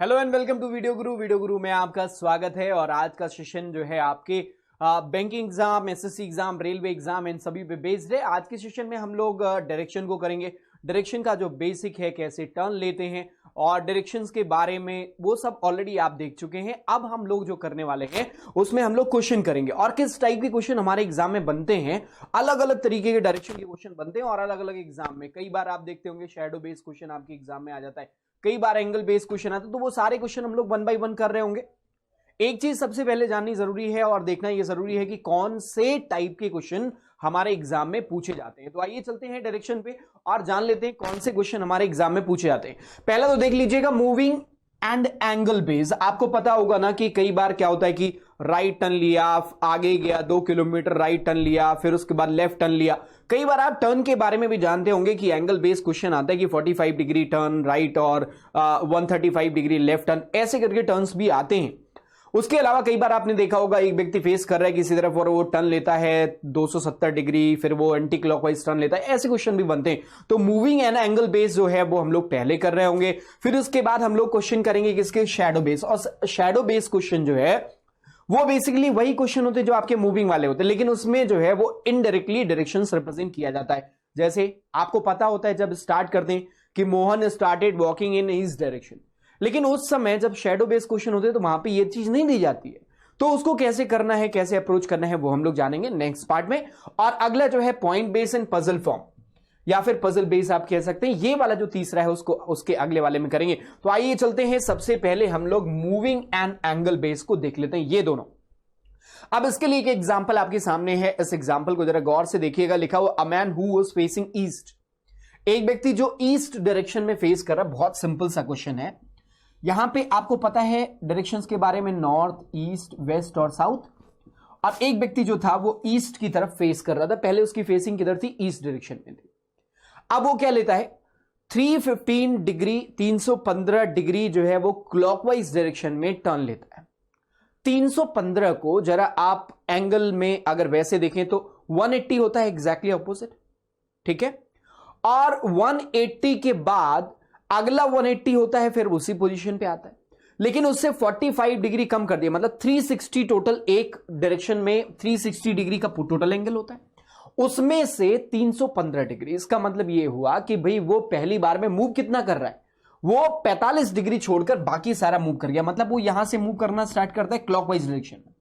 Hello and welcome to video Guru में आपका स्वागत है। और आज का सेशन जो है आपके banking exam, SSC exam, railway exam in सभी पे बेस्ड है। आज के सेशन में हम लोग डायरेक्शन को करेंगे। डायरेक्शन का जो बेसिक है, कैसे टर्न लेते हैं और डायरेक्शंस के बारे में वो सब ऑलरेडी आप देख चुके हैं। अब हम लोग जो करने वाले हैं उसमें हम लोग क्वेश्चन करेंगे और किस टाइप के क्वेश्चन हमारे एग्जाम में बनते हैं। अलग अलग तरीके के डायरेक्शन के क्वेश्चन बनते हैं और अलग अलग एग्जाम में कई बार आप देखते होंगे शैडो बेस्ड क्वेश्चन आपके एग्जाम में आ जाता है, कई बार एंगल बेस्ड क्वेश्चन आता है। तो वो सारे क्वेश्चन हम लोग 1 बाय 1 कर रहे होंगे। एक चीज सबसे पहले जाननी जरूरी है और देखना यह जरूरी है कि कौन से टाइप के क्वेश्चन हमारे एग्जाम में पूछे जाते हैं। तो आइए चलते हैं डायरेक्शन पे और जान लेते हैं कौन से क्वेश्चन हमारे एग्जाम में पूछे जाते हैं। पहला तो देख लीजिएगा मूविंग एंड एंगल बेस। आपको पता होगा ना कि कई बार क्या होता है कि राइट टर्न लिया, आगे गया 2 किलोमीटर, राइट टर्न लिया, फिर उसके बाद लेफ्ट टर्न लिया। कई बार आप टर्न के बारे में भी जानते होंगे कि एंगल बेस क्वेश्चन आता है कि 45 डिग्री टर्न राइट और 135 डिग्री लेफ्ट टर्न, ऐसे करके टर्न्स भी आते हैं। उसके अलावा कई बार आपने देखा होगा एक व्यक्ति फेस कर रहा है किसी तरफ और वो टर्न लेता है 270 डिग्री, फिर वो एंटी क्लॉकवाइज टर्न लेता है। ऐसे क्वेश्चन भी बनते हैं। तो मूविंग एंड एंगल बेस जो है वो हम लोग पहले कर रहे होंगे। फिर उसके बाद हम लोग क्वेश्चन करेंगे किसके, शैडो बेस। और शैडो बेस क्वेश्चन जो है वो बेसिकली वही क्वेश्चन होते हैं जो आपके मूविंग वाले होते हैं, लेकिन उसमें जो है वो इनडायरेक्टली डायरेक्शंस रिप्रेजेंट किया जाता है। जैसे आपको पता होता है जब स्टार्ट करते हैं कि Mohan started walking in east direction, लेकिन उस समय जब शैडो बेस्ड क्वेश्चन होते हैं तो वहां पे ये चीज नहीं दी जाती है। तो उसको कैसे करना है, कैसे अप्रोच करना है, वो हम लोग जानेंगे नेक्स्ट पार्ट में। और अगला जो है point base and puzzle form या फिर पजल बेस आप कह सकते हैं, ये वाला जो तीसरा है उसको उसके अगले वाले में करेंगे। तो आइए चलते हैं, सबसे पहले हम लोग मूविंग एंड एंगल बेस को देख लेते हैं, ये दोनों। अब इसके लिए एक एग्जांपल आपके सामने है, इस एग्जांपल को जरा गौर से देखिएगा। लिखा हुआ a man who was facing east. एक व्यक्ति जो ईस्ट डायरेक्शन में फेस कर रहा है। बहुत सिंपल सा क्वेश्चन है। यहां पे आपको पता है डायरेक्शंस के बारे में, नॉर्थ, ईस्ट, वेस्ट और साउथ। और एक व्यक्ति जो था वो ईस्ट की तरफ फेस कर रहा था। पहले उसकी फेसिंग किधर थी, ईस्ट डायरेक्शन में थी। अब वो क्या लेता है, 315 डिग्री, 315 डिग्री जो है वो क्लॉकवाइज डायरेक्शन में टर्न लेता है। 315 को जरा आप एंगल में अगर वैसे देखें तो 180 होता है, एग्जैक्टली ऑपोजिट, ठीक है। और 180 के बाद अगला 180 होता है, फिर उसी पोजीशन पे आता है, लेकिन उससे 45 डिग्री कम कर दिया, मतलब 360 टोटल। एक डायरेक्शन में 360 डिग्री का टोटल एंगल होता है, उसमें से 315 डिग्री। इसका मतलब यह हुआ कि भाई वो पहली बार में मूव कितना कर रहा है, वो 45 डिग्री छोड़कर बाकी सारा मूव कर गया। मतलब वो यहां से मूव करना स्टार्ट करता है क्लॉकवाइज डायरेक्शन में।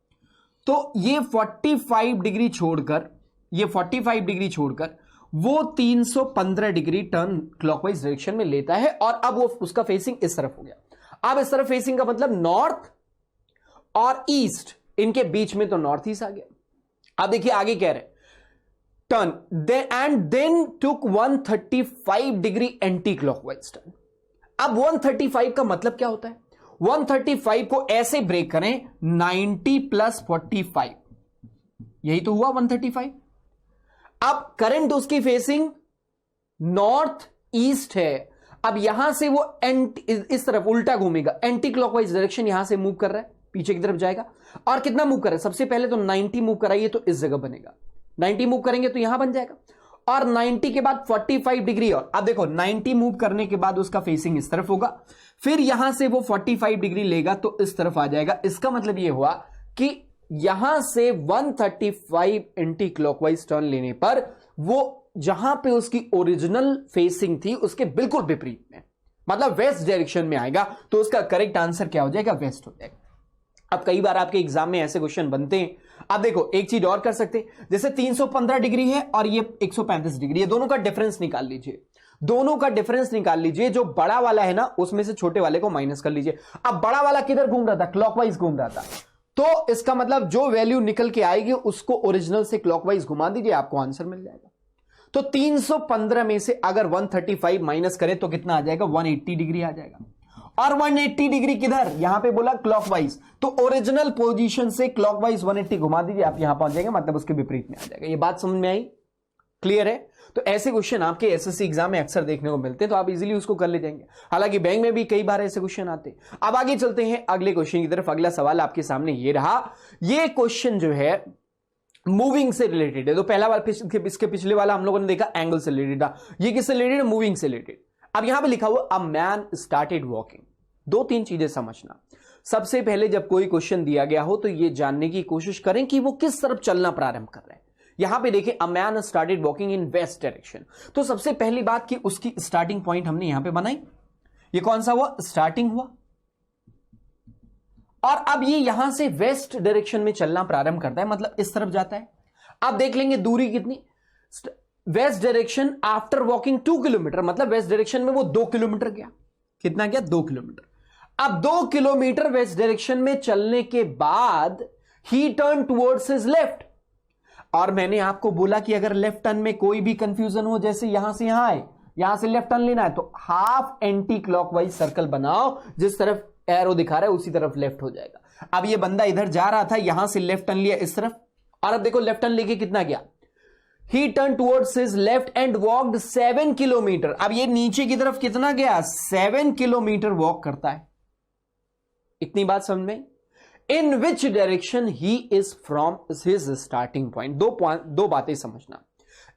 तो ये 45 डिग्री छोड़कर, ये 45 डिग्री छोड़कर वो 315 डिग्री टर्न क्लॉकवाइज डायरेक्शन में लेता है। और अब वो उसका फेसिंग इस तरफ हो गया। अब इस तरफ फेसिंग का मतलब नॉर्थ और ईस्ट, इनके बीच में तो नॉर्थ ईस्ट आ गया। अब देखिए आगे कह रहे turn and then took 135 degree anti clockwise turn. अब 135 का मतलब क्या होता है, 135 को ऐसे ब्रेक करें 90 प्लस 45, यही तो हुआ 135। अब करंट उसकी फेसिंग नॉर्थ ईस्ट है। अब यहां से वो इस तरफ उल्टा घूमेगा, एंटी क्लॉकवाइज डायरेक्शन यहां से मूव कर रहा है, पीछे की तरफ जाएगा। और कितना मूव कर रहा है, सबसे पहले तो 90 मूव कराइए तो इस जगह बनेगा, 90 मूव करेंगे तो यहां बन जाएगा। और 90 के बाद 45 डिग्री। और अब देखो 90 मूव करने के बाद उसका फेसिंग इस तरफ होगा, फिर यहां से वो 45 डिग्री लेगा तो इस तरफ आ जाएगा। इसका मतलब यह हुआ कि यहां से 135 एंटी क्लॉकवाइज टर्न लेने पर वो जहां पे उसकी ओरिजिनल फेसिंग थी उसके बिल्कुल विपरीत में, मतलब वेस्ट डायरेक्शन में आएगा। तो उसका करेक्ट आंसर क्या हो जाएगा, वेस्ट हो जाएगा। अब कई बार आपके एग्जाम में ऐसे क्वेश्चन बनते हैं। अब देखो एक चीज और कर सकते हैं, जैसे 315 डिग्री है और ये 135 डिग्री है, दोनों का डिफरेंस निकाल लीजिए। दोनों का डिफरेंस निकाल लीजिए, जो बड़ा वाला है ना उसमें से छोटे वाले को माइनस कर लीजिए। अब बड़ा वाला किधर घूम रहा था, क्लॉकवाइज घूम रहा था, तो इसका मतलब जो वैल्यू निकल के आएगी उसको ओरिजिनल से क्लॉकवाइज घुमा दीजिए, आपको आंसर मिल जाएगा। तो 315 में से अगर 135 माइनस करें तो कितना आ जाएगा, 180 डिग्री आ जाएगा। और 180 डिग्री किधर, यहां पे बोला क्लॉकवाइज, तो ओरिजिनल पोजीशन से क्लॉकवाइज 180 घुमा दीजिए, आप यहां पहुंच जाएंगे, मतलब उसके विपरीत में आ जाएगा। ये बात समझ में आई, क्लियर है। तो ऐसे क्वेश्चन आपके एसएससी एग्जाम में अक्सर देखने को मिलते हैं, तो आप इजीली उसको कर ले जाएंगे। हालांकि बैंक में भी कई बार ऐसे क्वेश्चन आते हैं। अब आगे चलते हैं अगले क्वेश्चन की तरफ। अगला सवाल आपके सामने ये रहा। ये क्वेश्चन जो है मूविंग से रिलेटेड है। तो पहला वाला, इसके पिछले वाला हम लोगों ने देखा एंगल से रिलेटेड था, ये किससे रिलेटेड है, मूविंग से रिलेटेड। अब यहां पे लिखा हुआ अ मैन स्टार्टेड वॉकिंग। दो तीन चीजें समझना। सबसे पहले जब कोई क्वेश्चन दिया गया हो तो यह जानने की कोशिश करें कि वो किस तरफ चलना प्रारंभ कर रहे हैं। यहां पे देखिए, अ man started walking in west direction, तो सबसे पहली बात कि उसकी स्टार्टिंग पॉइंट हमने यहां पे बनाई। ये कौन सा हुआ? स्टार्टिंग हुआ। और अब ये यहां से वेस्ट डायरेक्शन में चलना प्रारंभ करता है, मतलब इस तरफ जाता है। अब देख लेंगे दूरी कितनी। West direction after walking 2 kilometre, मतलब वेस्ट डायरेक्शन में वो 2 किलोमीटर गया। कितना गया? 2 किलोमीटर। अब 2 किलोमीटर वेस्ट डायरेक्शन में चलने के बाद ही टर्न टुवर्ड्स हिज लेफ्ट। और मैंने आपको बोला कि अगर लेफ्ट टर्न में कोई भी कंफ्यूजन हो, जैसे यहां से यहां आए, यहां से लेफ्ट टर्न लेना है, तो हाफ एंटी क्लॉकवाइज सर्कल बनाओ, जिस तरफ एरो दिखा रहा है उसी तरफ लेफ्ट हो जाएगा। अब ये बंदा इधर जा रहा था, यहां से लेफ्ट टर्न लिया इस तरफ, और अब देखो लेफ्ट टर्न लेके कितना गया। ही turn towards his left and walked 7 kilometre. अब ये नीचे की तरफ कितना गया? 7 किलोमीटर वॉक करता है। इतनी बात समझ में? In which direction he is from his starting point. दो बातें समझना।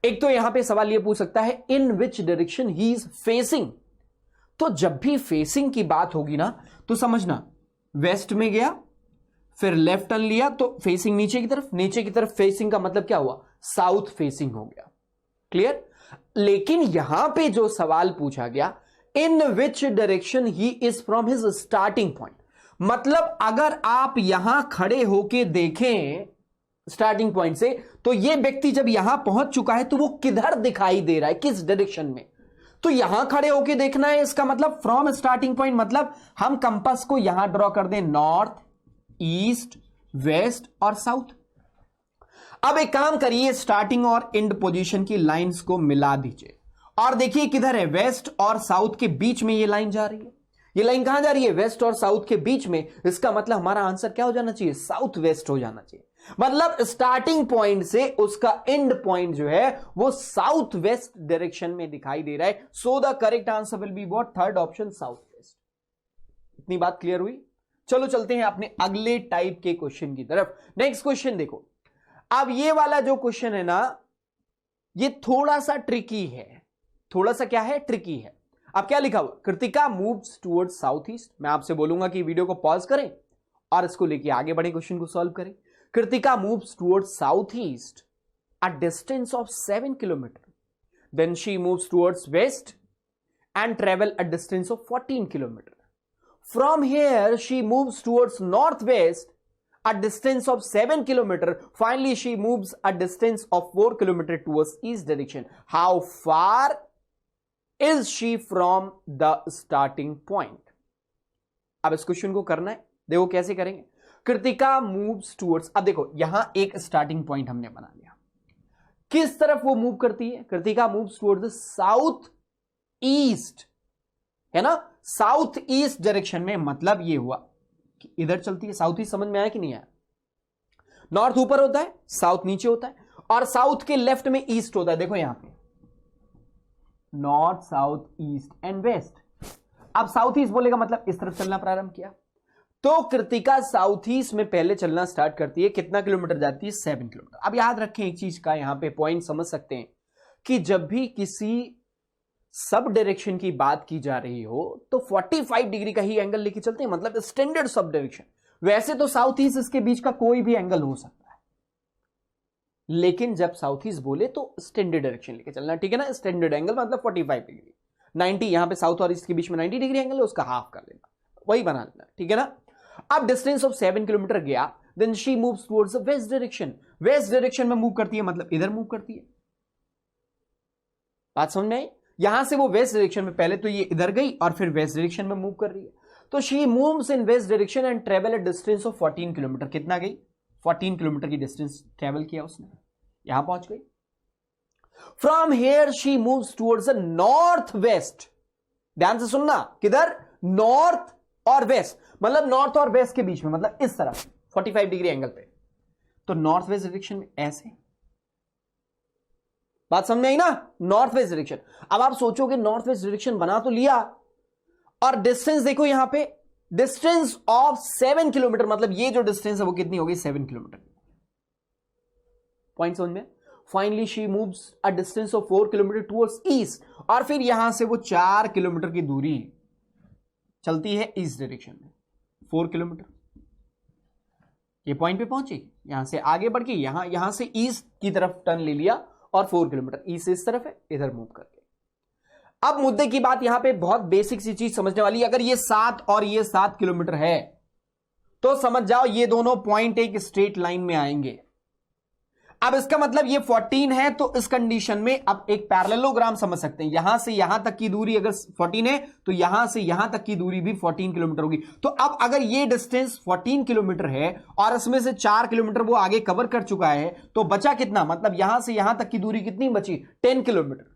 एक तो यहां पे सवाल यह पूछ सकता है in which direction he is facing. तो जब भी फेसिंग की बात होगी ना, तो समझना वेस्ट में गया, फिर लेफ्ट टर्न लिया, तो फेसिंग नीचे की तरफ। नीचे की तरफ फेसिंग का मतलब क्या हुआ? साउथ फेसिंग हो गया। क्लियर? लेकिन यहां पे जो सवाल पूछा गया, in which direction he is from his starting point, मतलब अगर आप यहां खड़े होके देखें स्टार्टिंग पॉइंट से, तो यह व्यक्ति जब यहां पहुंच चुका है तो वो किधर दिखाई दे रहा है, किस डायरेक्शन में? तो यहां खड़े होके देखना है। इसका मतलब फ्रॉम स्टार्टिंग पॉइंट, मतलब हम कंपास को यहां ड्रॉ कर दें, नॉर्थ, ईस्ट, वेस्ट और साउथ। अब एक काम करिए, स्टार्टिंग और एंड पोजीशन की लाइंस को मिला दीजिए और देखिए किधर है, वेस्ट और साउथ के बीच में ये लाइन जा रही है। ये लाइन कहां जा रही है? वेस्ट और साउथ के बीच में। इसका मतलब हमारा आंसर क्या हो जाना चाहिए? साउथ वेस्ट हो जाना चाहिए। मतलब स्टार्टिंग पॉइंट से उसका एंड पॉइंट जो है वो साउथ वेस्ट डायरेक्शन में दिखाई दे रहा है। So the correct answer will be what? Third option, south west. इतनी बात क्लियर हुई? चलो चलते हैं अपने अगले टाइप के क्वेश्चन की तरफ। नेक्स्ट क्वेश्चन देखो। अब ये वाला जो क्वेश्चन है ना, ये थोड़ा सा ट्रिकी है। थोड़ा सा क्या है? ट्रिकी है। अब क्या लिखा हुआ? Kritika moves towards south east. मैं आपसे बोलूंगा कि वीडियो को पॉज करें और इसको लेके आगे बढ़े, क्वेश्चन को सॉल्व करें। Kritika moves towards south east a distance of 7 kilometers. Then she moves towards west and travel a distance of 14 kilometers. From here she moves towards northwest a distance of 7 kilometers. Finally she moves a distance of 4 kilometers towards east direction. How far is she from the starting point? अब इस question को करना है, देखो कैसे करेंगे। Kritika moves towards, अब देखो यहां एक स्टार्टिंग पॉइंट हमने बना लिया। किस तरफ वो मूव करती है? Kritika moves towards south east, है ना, साउथ ईस्ट डायरेक्शन में। मतलब ये हुआ कि इधर चलती है। साउथ ईस्ट समझ में आया कि नहीं आया? नॉर्थ ऊपर होता है, साउथ नीचे होता है, और साउथ के लेफ्ट में ईस्ट होता है। देखो यहां पे north, south, east and west. अब साउथ ईस्ट बोलेगा मतलब इस तरफ चलना प्रारंभ किया। तो कृतिका साउथ ईस्ट में पहले चलना स्टार्ट करती है। कितना किलोमीटर जाती है? 7 किलोमीटर। अब याद रखें एक चीज का, यहां पे पॉइंट समझ सकते हैं कि जब भी किसी सब डायरेक्शन की बात की जा रही हो तो 45 डिग्री का ही एंगल लेके चलते हैं, मतलब स्टैंडर्ड सब डायरेक्शन। वैसे तो साउथ ईस्ट इसके बीच का कोई भी एंगल हो सकता है, लेकिन जब साउथ ईस्ट बोले तो स्टैंडर्ड डायरेक्शन लेके चलना, ठीक है ना। स्टैंडर्ड एंगल मतलब 45 डिग्री, 90, यहां पे साउथ और ईस्ट के बीच में 90 डिग्री एंगल है, उसका हाफ कर लेना, वही बना लेना, ठीक है ना। अब डिस्टेंस ऑफ 7 किलोमीटर गया, then she moves towards the west direction. West direction में मूव करती है, मतलब इधर मूव करती है। बात समझ में आई? यहां से वो वेस्ट डायरेक्शन में, पहले तो ये इधर गई और फिर वेस्ट डायरेक्शन में मूव कर रही है। तो she moves in west direction and travel a distance of 14 kilometre. कितना गई? 14 किलोमीटर की डिस्टेंस ट्रेवल किया उसने, यहां पहुंच गई। From here she moves towards the north west. ध्यान से सुनना, किधर? नॉर्थ और वेस्ट, मतलब नॉर्थ और वेस्ट के बीच में, मतलब इस तरफ 45 डिग्री एंगल पे। तो नॉर्थ वेस्ट डायरेक्शन में ऐसे। बात समझ में आई ना? North west direction. अब आप सोचोगे नॉर्थ वेस्ट डायरेक्शन बना तो लिया, और डिस्टेंस देखो यहां पे, डिस्टेंस ऑफ 7 किलोमीटर, मतलब ये जो डिस्टेंस है वो कितनी होगी? 7 किलोमीटर। पॉइंट समझ में? Finally she moves a distance of 4 kilometre towards east, और फिर यहां से वो 4 किलोमीटर की दूरी चलती है ईस्ट डायरेक्शन में 4 किलोमीटर, ये पॉइंट पे पहुंची, यहां से आगे बढ़ के यहां से ईस्ट की तरफ टर्न ले लिया और 4 किलोमीटर ईस्ट इस तरफ है, इधर मूव करके। अब मुद्दे की बात यहां पे बहुत बेसिक सी चीज समझने वाली, अगर ये 7 और ये 7 किलोमीटर है तो समझ जाओ ये दोनों पॉइंट एक स्ट्रेट लाइन में आएंगे। अब इसका मतलब ये 14 है, तो इस कंडीशन में अब एक पैरेललोग्राम समझ सकते हैं, यहां से यहां तक की दूरी अगर 14 है तो यहां से यहां तक की दूरी भी 14 किलोमीटर होगी। तो अब अगर ये डिस्टेंस 14 किलोमीटर है और इसमें से 4 किलोमीटर वो आगे कवर कर चुका है, तो बचा कितना, मतलब यहां से यहां तक की दूरी कितनी बची, 10 kilometre.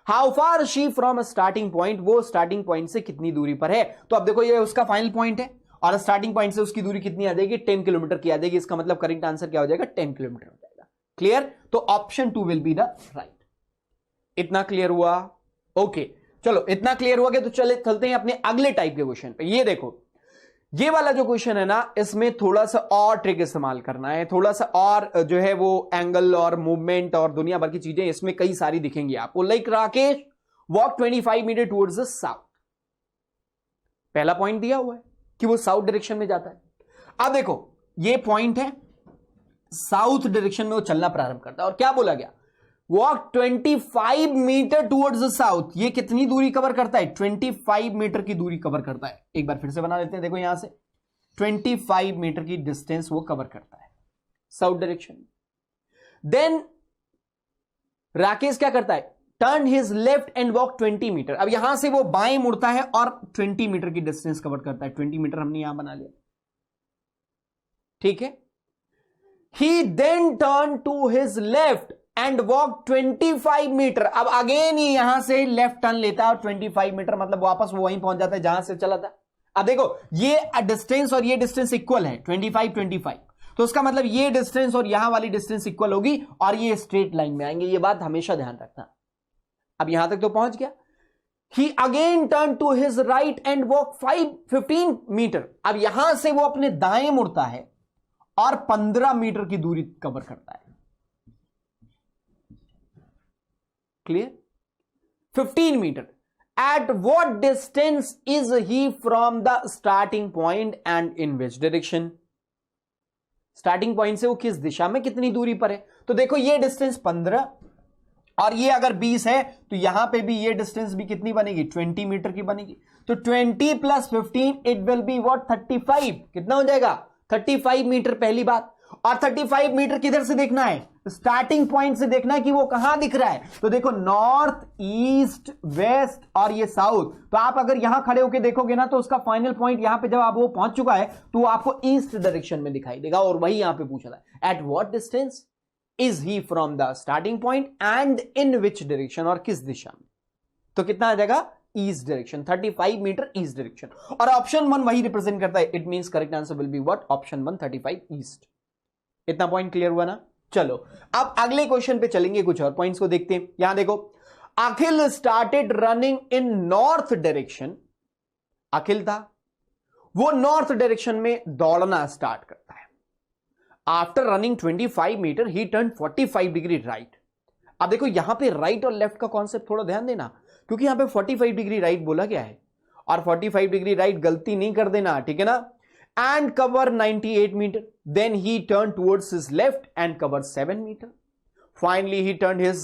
How far she from starting point, वो स्टार्टिंग पॉइंट से कितनी दूरी पर है। तो अब देखो ये उसका फाइनल पॉइंट है और स्टार्टिंग पॉइंट से उसकी दूरी कितनी आ जाएगी, 10 किलोमीटर की आ जाएगी। इसका मतलब करेक्ट आंसर क्या हो जाएगा, 10 किलोमीटर हो जाएगा। क्लियर, तो option 2 will be the right. इतना क्लियर हुआ, ओके चलो इतना क्लियर हुआ कि तो चलते हैं अपने अगले टाइप के क्वेश्चन पे। ये देखो ये वाला जो क्वेश्चन है ना, इसमें थोड़ा सा और ट्रिक इस्तेमाल करना है, थोड़ा सा और जो है वो एंगल और मूवमेंट और दुनिया भर की चीजें इसमें कई सारी दिखेंगी आपको। Like Rakesh walk 25 metre towards the south, पहला पॉइंट दिया हुआ है कि वो साउथ डायरेक्शन में जाता है। अब देखो ये पॉइंट है, साउथ डायरेक्शन में वो चलना प्रारंभ करता है और क्या बोला गया, walk 25 metre towards the south. ये कितनी दूरी कवर करता है, 25 मीटर की दूरी कवर करता है। एक बार फिर से बना लेते हैं, देखो यहां से 25 मीटर की डिस्टेंस वो कवर करता है साउथ डायरेक्शन में। देन राकेश क्या करता है, turn his left and walk 20 metre. अब यहां से वो बाएं मुड़ता है और 20 मीटर की डिस्टेंस कवर करता है। 20 मीटर हमने यहां बना लिया, ठीक है। He then turn to his left and walk 25 metre. अब अगेन ये यहां से लेफ्ट टर्न लेता है और 25 मीटर मतलब वापस वो वहीं पहुंच जाता है जहां से चला था। अब देखो ये डिस्टेंस और ये डिस्टेंस इक्वल है, 25 तो उसका मतलब ये डिस्टेंस और यहां वाली डिस्टेंस इक्वल होगी और ये स्ट्रेट लाइन में आएंगे। ये बात हमेशा ध्यान रखना। अब यहां तक तो पहुंच गया। He again turn to his right and walk 15 metre. अब यहां से वो अपने दाएं मुड़ता है और 15 मीटर की दूरी कवर करता है। Clear, 15 metre. At what distance is he from the starting point and in which direction. Starting point से वो किस दिशा में कितनी दूरी पर है। तो देखो ये डिस्टेंस 15 और ये अगर 20 है तो यहां पे भी ये डिस्टेंस भी कितनी बनेगी, 20 मीटर की बनेगी। तो 20 + 15 इट विल बी व्हाट, 35। कितना हो जाएगा, 35 मीटर पहली बात। और 35 मीटर किधर से देखना है, स्टार्टिंग पॉइंट से देखना है कि वो कहां दिख रहा है। तो देखो नॉर्थ, ईस्ट, वेस्ट और ये साउथ। तो आप अगर यहां खड़े होकर देखोगे ना तो उसका फाइनल पॉइंट यहां पे जब आप वो पहुंच चुका है तो वो आपको ईस्ट डायरेक्शन में दिखाई देगा। और वही यहां पे पूछा था, at what distance is he from the starting point and in which direction, और किस दिशा में। तो कितना आ जाएगा, east direction, 35 metre east direction. और ऑप्शन 1 वही रिप्रेजेंट करता है। It means correct answer will be what, option 1 35 east. इतना पॉइंट क्लियर हुआ ना। चलो अब अगले क्वेश्चन पे चलेंगे, कुछ और पॉइंट्स को देखते हैं। यहां देखो, Akhil started running in north direction. Akhil था वो नॉर्थ डायरेक्शन में दौड़ना स्टार्ट करता है। After running 25 metre he turn 45 degree right. अब देखो यहां पे राइट और लेफ्ट का कॉन्सेप्ट थोड़ा ध्यान देना, क्योंकि यहां पे 45 डिग्री राइट बोला गया है और 45 डिग्री राइट गलती नहीं कर देना, ठीक है ना। And cover 98 metre. Then he turn towards his left and cover 7 metre. Finally he turn his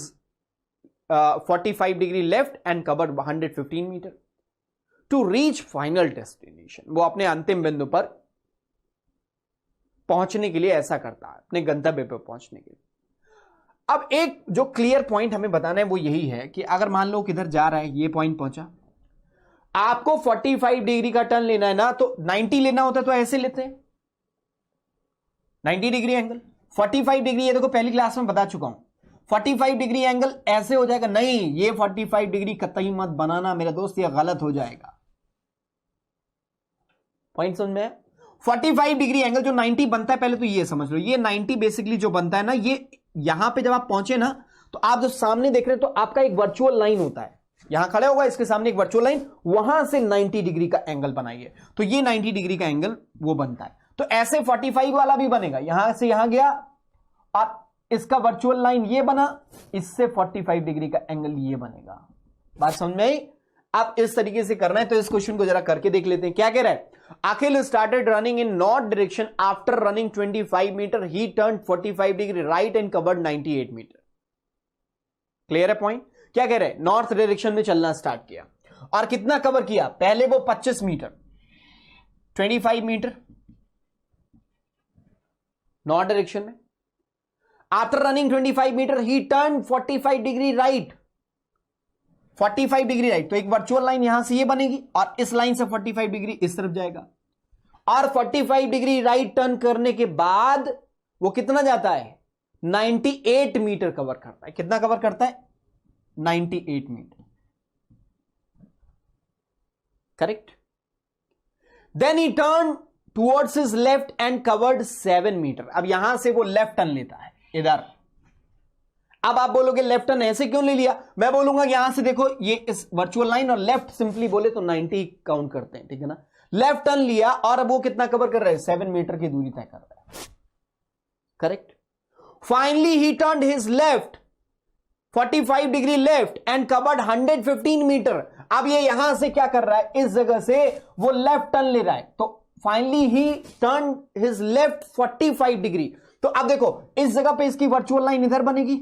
45 degree left and cover 115 metre to reach final destination. वो अपने अंतिम बिंदु पर पहुंचने के लिए ऐसा करता है, अपने गंतव्य पर पहुंचने के लिए। अब एक जो क्लियर पॉइंट हमें बताना है वो यही है कि अगर मान लो किधर जा रहा है, ये पॉइंट पहुंचा, आपको 45 डिग्री का टर्न लेना है ना, तो 90 लेना होता तो ऐसे लेते हैं 90 डिग्री एंगल। 45 डिग्री ये देखो पहली क्लास में बता चुका हूं, 45 डिग्री एंगल ऐसे हो जाएगा। नहीं, ये 45 डिग्री कतई मत बनाना मेरा दोस्त, ये गलत हो जाएगा। पॉइंट समझ में, 45 डिग्री एंगल जो 90 बनता है, पहले तो ये समझ लो, ये 90 बेसिकली जो बनता है ना, ये यहां पे जब आप पहुंचे ना तो आप जो सामने देख रहे हैं तो आपका एक वर्चुअल लाइन होता है, यहां खड़े होगा इसके सामने एक वर्चुअल लाइन, वहां से 90 डिग्री का एंगल बनाइए तो ये 90 डिग्री का एंगल वो बनता है। तो ऐसे 45 वाला भी बनेगा, यहां से यहां गया और इसका वर्चुअल लाइन ये बना, इससे 45 डिग्री का एंगल ये बनेगा। बात समझ में आई। अब इस तरीके से करना है, तो इस क्वेश्चन को जरा करके देख लेते हैं। क्या कह रहा है? Akhil started running in north direction after running 25 metre, he turn 45 degree right and covered 98 metre. Clear है पॉइंट? क्या कह रहे हैं? नॉर्थ डायरेक्शन में चलना स्टार्ट किया और कितना कवर किया? पहले वो 25 मीटर, 25 मीटर नॉर्थ डायरेक्शन में। After running 25 metre he turn 45 degree right, 45 degree right. तो एक वर्चुअल लाइन यहां से ये बनेगी और इस लाइन से 45 डिग्री इस तरफ जाएगा, और 45 डिग्री राइट टर्न करने के बाद वो कितना जाता है? 98 मीटर कवर करता है। कितना कवर करता है? 98 metre. Correct. Then he turn towards his left and covered 7 metre. अब यहां से वो लेफ्ट टर्न लेता है इधर। अब आप बोलोगे लेफ्ट टर्न ऐसे क्यों ले लिया? मैं बोलूंगा यहां से देखो, ये इस वर्चुअल लाइन और लेफ्ट सिंपली बोले तो 90 काउंट करते हैं, ठीक है ना। लेफ्ट टर्न लिया और अब वो कितना कवर कर रहा है? 7 मीटर की दूरी तय कर रहा है। Correct. Finally he turned his left 45 degree left and covered 115 metre. अब ये यहां से क्या कर रहा है? इस जगह से वो लेफ्ट टर्न ले रहा है। तो finally he turned his left 45 degree. तो अब देखो इस जगह पे इसकी वर्चुअल लाइन इधर बनेगी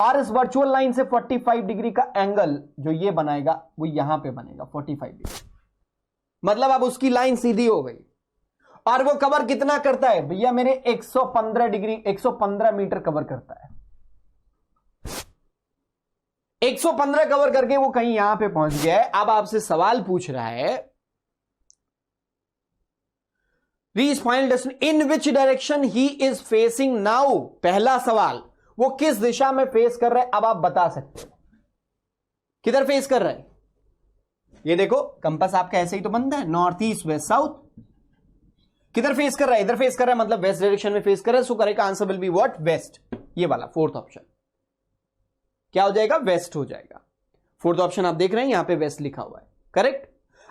और इस वर्चुअल लाइन से 45 डिग्री का एंगल जो ये बनाएगा वो यहां पे बनेगा 45 डिग्री। मतलब अब उसकी लाइन सीधी हो गई और वो कवर कितना करता है भैया मेरे? 115 डिग्री, 115 मीटर कवर करता है। 115 कवर करके वो कहीं यहां पे पहुंच गया है। अब आपसे सवाल पूछ रहा है, reach final destination in which direction he is facing now. पहला सवाल, वो किस दिशा में फेस कर रहा है? अब आप बता सकते हो किधर फेस कर रहा है। ये देखो कंपास आपका ऐसे ही तो बनता है, नॉर्थ ईस्ट वेस्ट साउथ। किधर फेस कर रहा है? इधर फेस कर रहा है, मतलब वेस्ट डायरेक्शन में फेस कर रहा है। So correct answer will be what? West. ये वाला फोर्थ ऑप्शन क्या हो जाएगा? वेस्ट हो जाएगा। फोर्थ ऑप्शन आप देख रहे हैं यहां पे वेस्ट लिखा हुआ है। करेक्ट।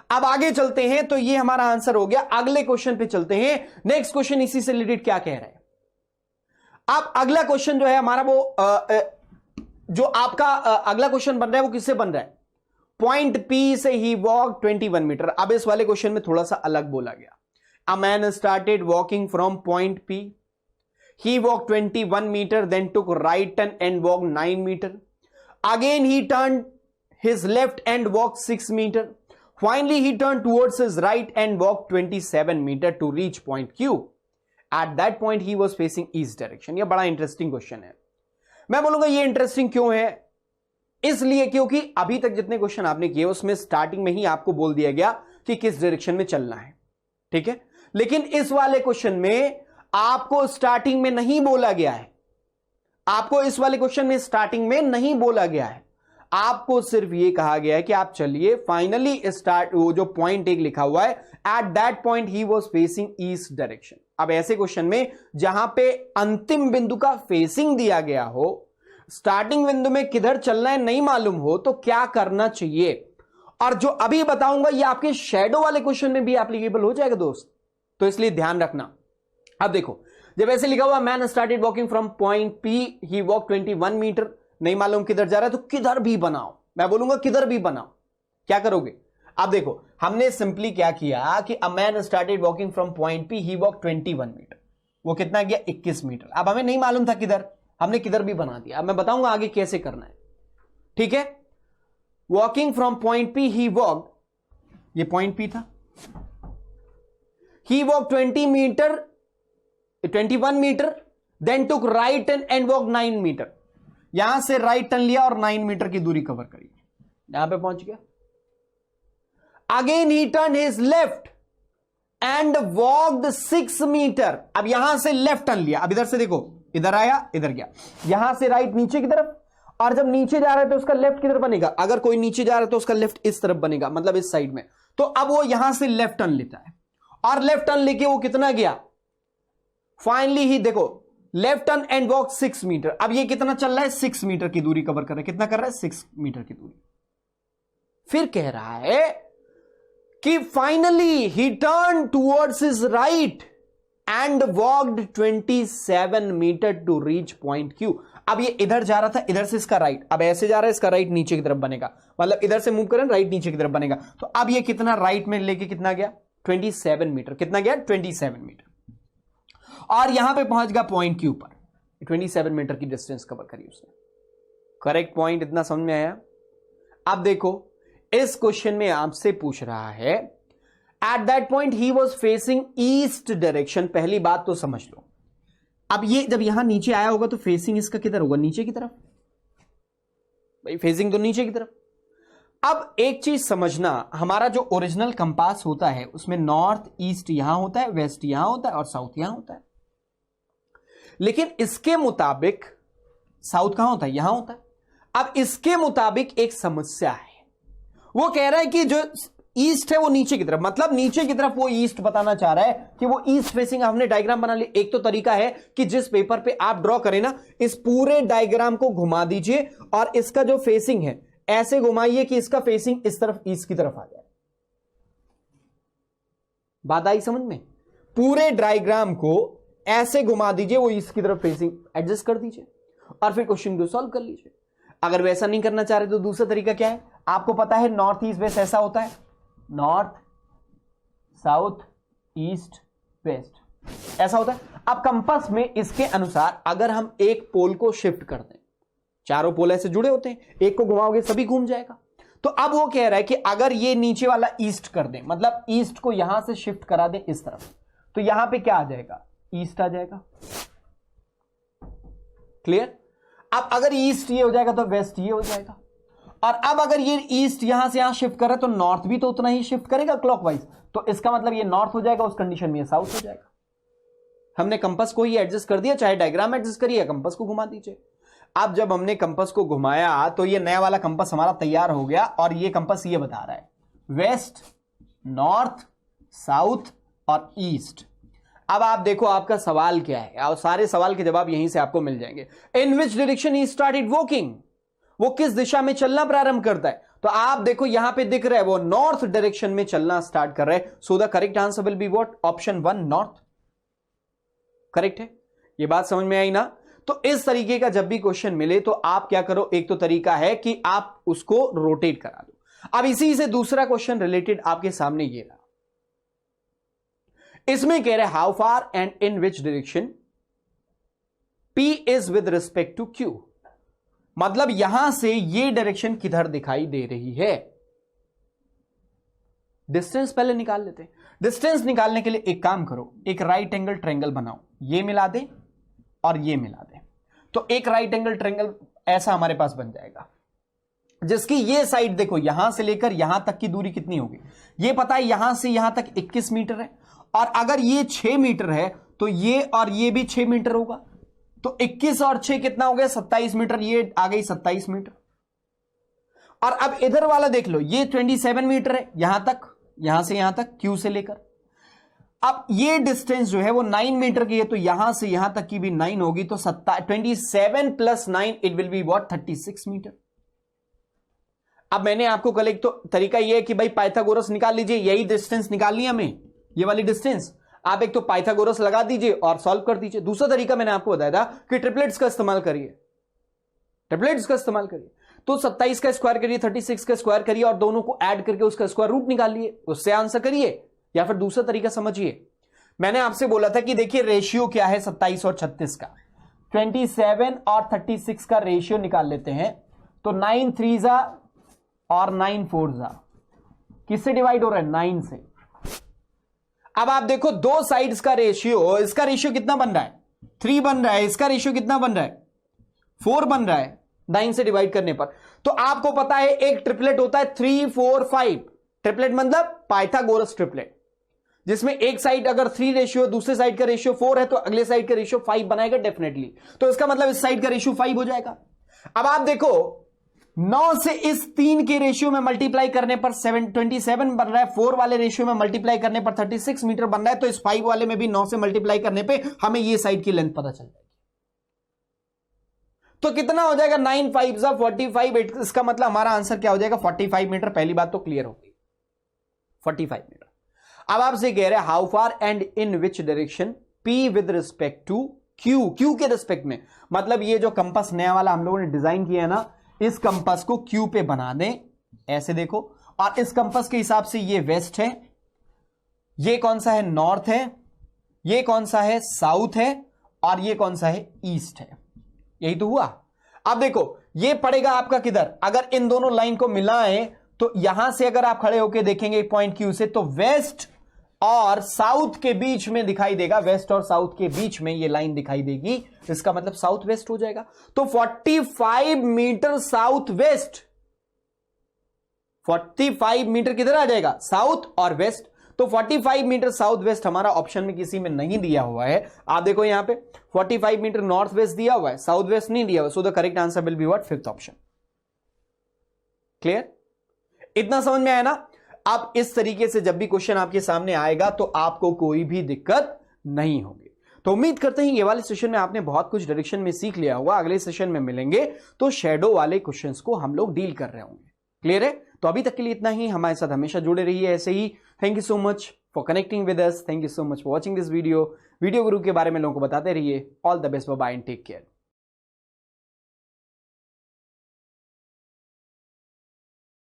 अब आगे चलते हैं, तो ये हमारा आंसर हो गया। अगले क्वेश्चन पे चलते हैं। नेक्स्ट क्वेश्चन इसी से रिलेटेड क्या कह रहा है। अब अगला क्वेश्चन जो है हमारा वो जो आपका अगला क्वेश्चन बन रहा है वो किससे बन रहा है? पॉइंट पी से ही वॉक 21 मीटर। अब इस वाले क्वेश्चन में थोड़ा सा अलग बोला गया। A man started walking from point P, he walk 21 metre, then took right turn and walk 9 metre. Again he turn his left and walk 6 metre. Finally, he turned towards his right and walked 27 meter to reach point Q. At that point, he was facing east direction. यह बड़ा interesting question है। मैं बोलूंगा ये interesting क्यों है? इसलिए क्योंकि अभी तक जितने क्वेश्चन आपने किए उसमें स्टार्टिंग में ही आपको बोल दिया गया कि किस डायरेक्शन में चलना है, ठीक है। लेकिन इस वाले क्वेश्चन में आपको स्टार्टिंग में नहीं बोला गया है। आपको इस वाले क्वेश्चन में स्टार्टिंग में नहीं बोला गया है। आपको सिर्फ ये कहा गया है कि आप चलिए फाइनली स्टार्ट, वो जो पॉइंट एक लिखा हुआ है, at that point he was facing east direction. अब ऐसे क्वेश्चन में जहां पे अंतिम बिंदु का फेसिंग दिया गया हो, स्टार्टिंग बिंदु में किधर चलना है नहीं मालूम हो, तो क्या करना चाहिए। और जो अभी बताऊंगा ये आपके शैडो वाले क्वेश्चन में भी एप्लीकेबल हो जाएगा दोस्त, तो इसलिए ध्यान रखना। अब देखो जब ऐसे लिखा हुआ man started walking from point P, he walk 21 metre, नहीं मालूम किधर जा रहा है, तो किधर भी बनाओ। मैं बोलूंगा किधर भी बनाओ। क्या करोगे? अब देखो हमने सिंपली क्या किया कि a man started walking from point P, he walk 21 metre. वो कितना गया? 21 मीटर। अब हमें नहीं मालूम था किधर, हमने किधर भी बना दिया। अब मैं बताऊंगा आगे कैसे करना है, ठीक है। Walking from point P, he walk, ये पॉइंट पी था, he walk 21 metre, then took right turn and walk 9 metre. यहां से राइट टर्न लिया और 9 मीटर की दूरी कवर करी, यहां पे पहुंच गया। Again he turn his left and walked 6 metre. अब यहां से लेफ्ट टर्न लिया, अब इधर से देखो, इधर आया इधर गया, यहां से राइट नीचे की तरफ, और जब नीचे जा रहा है तो उसका लेफ्ट किधर बनेगा? अगर कोई नीचे जा रहा है तो उसका लेफ्ट इस तरफ बनेगा, मतलब इस साइड में। तो अब वो यहां से लेफ्ट टर्न लेता है और लेफ्ट टर्न लेके वो कितना गया? फाइनली ही देखो left turn and walk 6 metre. अब ये कितना चल रहा है? 6 मीटर की दूरी कवर कर रहा है। कितना कर रहा है? 6 मीटर की दूरी। फिर कह रहा है कि finally he turn towards his right and walked 27 metre to reach point Q. अब ये इधर जा रहा था, इधर से इसका राइट, अब ऐसे जा रहा है, इसका राइट नीचे की तरफ बनेगा, मतलब इधर से मूव करें राइट नीचे की तरफ बनेगा। तो अब ये कितना राइट में लेके कितना गया 27 मीटर, कितना गया 27 मीटर, और यहां पे पहुंच गया पॉइंट के ऊपर, 27 मीटर की डिस्टेंस कवर करी उसने। करेक्ट पॉइंट, इतना समझ में आया। अब देखो इस क्वेश्चन में आपसे पूछ रहा है at that point he was facing east direction. पहली बात तो समझ लो, अब ये जब यहां नीचे आया होगा तो फेसिंग इसका किधर होगा, नीचे की तरफ, भाई फेसिंग तो नीचे की तरफ। अब एक चीज समझना, हमारा जो ओरिजिनल कंपास होता है उसमें नॉर्थ ईस्ट यहां होता है, वेस्ट यहां होता है और साउथ यहां होता है, लेकिन इसके मुताबिक साउथ कहां होता है, यहां होता है। अब इसके मुताबिक एक समस्या है, वो कह रहा है कि जो ईस्ट है वो नीचे की तरफ, मतलब नीचे की तरफ वो ईस्ट बताना चाह रहा है कि वो ईस्ट फेसिंग। हमने डायग्राम बना लिया। एक तो तरीका है कि जिस पेपर पे आप ड्रॉ करें ना, इस पूरे डायग्राम को घुमा दीजिए और इसका जो फेसिंग है ऐसे घुमाइए कि इसका फेसिंग इस तरफ ईस्ट की तरफ आ जाए। बात आई समझ में? पूरे डायग्राम को ऐसे घुमा दीजिए, वो ईस्ट की तरफ फेसिंग एडजस्ट कर दीजिए और फिर क्वेश्चन को सॉल्व कर लीजिए। अगर वैसा नहीं करना चाह रहे तो दूसरा तरीका क्या है, आपको पता है नॉर्थ ईस्ट वेस्ट ऐसा होता है, नॉर्थ साउथ ईस्ट वेस्ट ऐसा होता है। अब कंपास में इसके अनुसार अगर हम एक पोल को शिफ्ट कर दें, चारों पोल ऐसे जुड़े होते हैं, एक को घुमाओगे सभी घूम जाएगा। तो अब वो कह रहा है कि अगर ये नीचे वाला ईस्ट कर दें, मतलब ईस्ट को यहां से शिफ्ट करा दें इस तरफ, तो यहां पे क्या आ जाएगा, ईस्ट आ जाएगा। क्लियर? अब अगर ईस्ट ये हो जाएगा तो वेस्ट ये हो जाएगा, और अब अगर ये ईस्ट यहां से यहां शिफ्ट कर रहा है तो नॉर्थ भी तो उतना ही शिफ्ट करेगा क्लॉकवाइज, तो इसका मतलब ये नॉर्थ हो जाएगा, उस कंडीशन में ये साउथ हो जाएगा। हमने कंपास को ही एडजस्ट कर दिया, चाहे डायग्राम एडजस्ट करिए, कंपास को घुमा दीजिए। अब जब हमने कंपास को घुमाया तो ये नया वाला कंपास हमारा तैयार हो गया, और ये कंपास ये बता रहा है वेस्ट, नॉर्थ, साउथ और ईस्ट। अब आप देखो आपका सवाल क्या है, और सारे सवाल के जवाब यहीं से आपको मिल जाएंगे। In which direction he started walking, वो किस दिशा में चलना प्रारंभ करता है। तो आप देखो यहां पे दिख रहा है वो नॉर्थ डायरेक्शन में चलना स्टार्ट कर रहा है। So the correct answer will be what, option 1 north. Correct है? ये बात समझ में आई ना? तो इस तरीके का जब भी क्वेश्चन मिले तो आप क्या करो, एक तो तरीका है कि आप उसको रोटेट करा दो। अब इसी से दूसरा क्वेश्चन रिलेटेड आपके सामने ये रहा। इसमें कह रहे हैं how far and in which direction P is with respect to Q, मतलब यहां से ये डायरेक्शन किधर दिखाई दे रही है। डिस्टेंस पहले निकाल लेते हैं। डिस्टेंस निकालने के लिए एक काम करो, एक राइट एंगल ट्रायंगल बनाओ, ये मिला दे और ये मिला दे, तो एक राइट एंगल ट्रायंगल ऐसा हमारे पास बन जाएगा, जिसकी ये साइड देखो यहां से लेकर यहां तक की दूरी कितनी होगी, ये पता है यहां से यहां तक 21 मीटर है, और अगर ये 6 मीटर है तो ये और ये भी 6 मीटर होगा, तो 21 और 6 कितना हो गया 27 मीटर, ये आ गई 27 मीटर। और अब इधर वाला देख लो, ये 27 मीटर है यहां तक, यहां से यहां तक Q से लेकर। अब ये डिस्टेंस जो है वो 9 मीटर की है, तो यहां से यहां तक की भी 9 होगी, तो 27 plus 9 it will be what 36 metre. अब मैंने आपको कल एक तो तरीका ये है कि भाई पाइथागोरस निकाल लीजिए, यही डिस्टेंस निकालनी है हमें, ये वाली डिस्टेंस, आप एक तो पाइथागोरस लगा दीजिए और सॉल्व कर दीजिए। दूसरा तरीका मैंने आपको बताया था कि ट्रिपलेट्स का इस्तेमाल करिए, ट्रिपलेट्स का इस्तेमाल करिए, तो 27 का स्क्वायर करिए, 36 का स्क्वायर करिए और दोनों को ऐड करके उसका स्क्वायर रूट निकालिए, उससे आंसर करिए। या फिर दूसरा तरीका समझिए, मैंने आपसे बोला था कि देखिए रेशियो क्या है 27 और 36 का, 27 और 36 का रेशियो निकाल लेते हैं, तो 9 3 और 9 4 किससे डिवाइड हो रहा है 9 से। अब आप देखो दो साइड्स का रेशियो, इसका रेशियो कितना बन रहा है 3 बन रहा है, इसका रेशियो कितना बन रहा है 4 बन रहा है 9 से डिवाइड करने पर। तो आपको पता है एक ट्रिपलेट होता है 3 4 5, ट्रिपलेट मतलब पाइथागोरस ट्रिपलेट, जिसमें एक साइड अगर 3 रेशियो दूसरे साइड का रेशियो 4 है तो अगले साइड का रेशियो 5 बनाएगा डेफिनेटली, तो इसका मतलब इस साइड का रेशियो 5 हो जाएगा। अब आप देखो 9 से इस 3 के रेशियो में मल्टीप्लाई करने पर 27 बन रहा है, 4 वाले रेशियो में मल्टीप्लाई करने पर 36 मीटर बन रहा है, तो इस 5 वाले में भी 9 से मल्टीप्लाई करने पे हमें ये साइड की लेंथ पता चल जाएगी। तो कितना हो जाएगा 9 5 45, इसका मतलब हमारा आंसर क्या हो जाएगा 45 मीटर। पहली बात तो क्लियर होगी 45 मीटर। अब आपसे कह रहे हैं how far and in which direction P with respect to Q के रिस्पेक्ट में, मतलब ये जो कंपास नया वाला हम लोगों ने डिजाइन किया है ना, इस कंपास को क्यू पे बना दें, ऐसे देखो, और इस कंपास के हिसाब से ये वेस्ट है, ये कौन सा है नॉर्थ है, ये कौन सा है साउथ है, और ये कौन सा है ईस्ट है। यही तो हुआ। अब देखो ये पड़ेगा आपका किधर, अगर इन दोनों लाइन को मिलाएं तो यहां से अगर आप खड़े होकर देखेंगे पॉइंट क्यू से, तो वेस्ट और साउथ के बीच में दिखाई देगा, वेस्ट और साउथ के बीच में ये लाइन दिखाई देगी, इसका मतलब साउथ वेस्ट हो जाएगा। तो 45 मीटर साउथ वेस्ट, 45 मीटर किधर आ जाएगा, साउथ और वेस्ट। तो 45 मीटर साउथ वेस्ट हमारा ऑप्शन में किसी में नहीं दिया हुआ है। आप देखो यहां पे 45 मीटर नॉर्थ वेस्ट दिया हुआ है, साउथ वेस्ट नहीं दिया हुआ। So the correct answer will be what, fifth option. Clear, इतना समझ में आया ना। अब इस तरीके से जब भी क्वेश्चन आपके सामने आएगा तो आपको कोई भी दिक्कत नहीं होगी। तो उम्मीद करते हैं ये वाले सेशन में आपने बहुत कुछ डायरेक्शन में सीख लिया होगा। अगले सेशन में मिलेंगे तो शैडो वाले क्वेश्चंस को हम लोग डील कर रहे होंगे। क्लियर है, तो अभी तक के लिए इतना ही। हमारे साथ हमेशा जुड़े रहिए ऐसे ही। Thank you so much for connecting with us, thank you so much for watching this video Guru के बारे में लोगों को बताते रहिए। All the best, bye bye and take care.